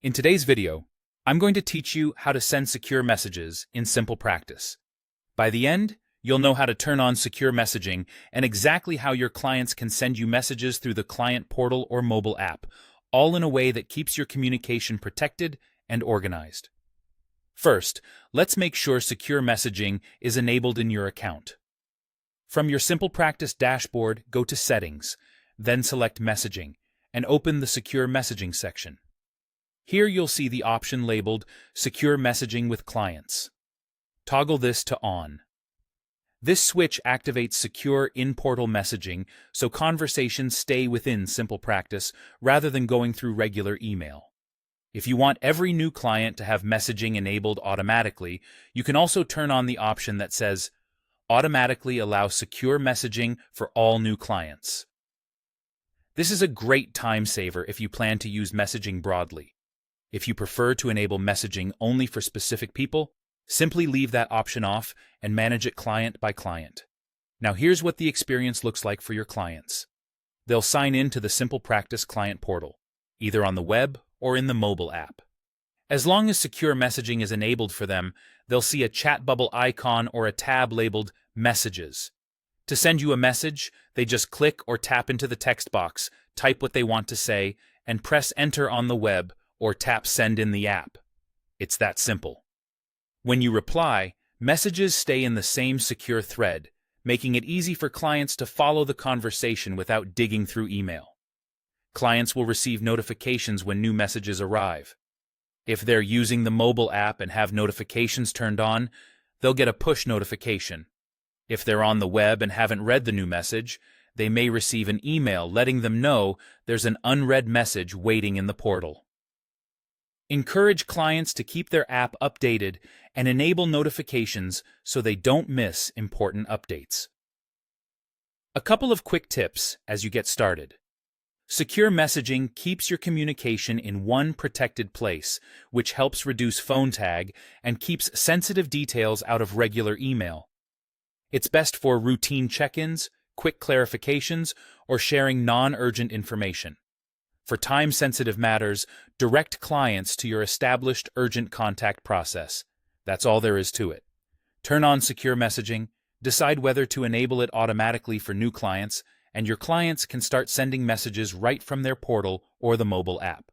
In today's video, I'm going to teach you how to send secure messages in SimplePractice. By the end, you'll know how to turn on secure messaging and exactly how your clients can send you messages through the client portal or mobile app, all in a way that keeps your communication protected and organized. First, let's make sure secure messaging is enabled in your account. From your SimplePractice dashboard, go to Settings, then select Messaging, and open the Secure Messaging section. Here you'll see the option labeled Secure Messaging with Clients. Toggle this to On. This switch activates secure in-portal messaging so conversations stay within SimplePractice rather than going through regular email. If you want every new client to have messaging enabled automatically, you can also turn on the option that says Automatically allow secure messaging for all new clients. This is a great time saver if you plan to use messaging broadly. If you prefer to enable messaging only for specific people, simply leave that option off and manage it client by client. Now here's what the experience looks like for your clients. They'll sign in to the SimplePractice client portal, either on the web or in the mobile app. As long as secure messaging is enabled for them, they'll see a chat bubble icon or a tab labeled Messages. To send you a message, they just click or tap into the text box, type what they want to say, and press Enter on the web or tap Send in the app. It's that simple. When you reply, messages stay in the same secure thread, making it easy for clients to follow the conversation without digging through email. Clients will receive notifications when new messages arrive. If they're using the mobile app and have notifications turned on, they'll get a push notification. If they're on the web and haven't read the new message, they may receive an email letting them know there's an unread message waiting in the portal. Encourage clients to keep their app updated and enable notifications so they don't miss important updates. A couple of quick tips as you get started. Secure messaging keeps your communication in one protected place, which helps reduce phone tag and keeps sensitive details out of regular email. It's best for routine check-ins, quick clarifications, or sharing non-urgent information. For time-sensitive matters, direct clients to your established urgent contact process. That's all there is to it. Turn on secure messaging, decide whether to enable it automatically for new clients, and your clients can start sending messages right from their portal or the mobile app.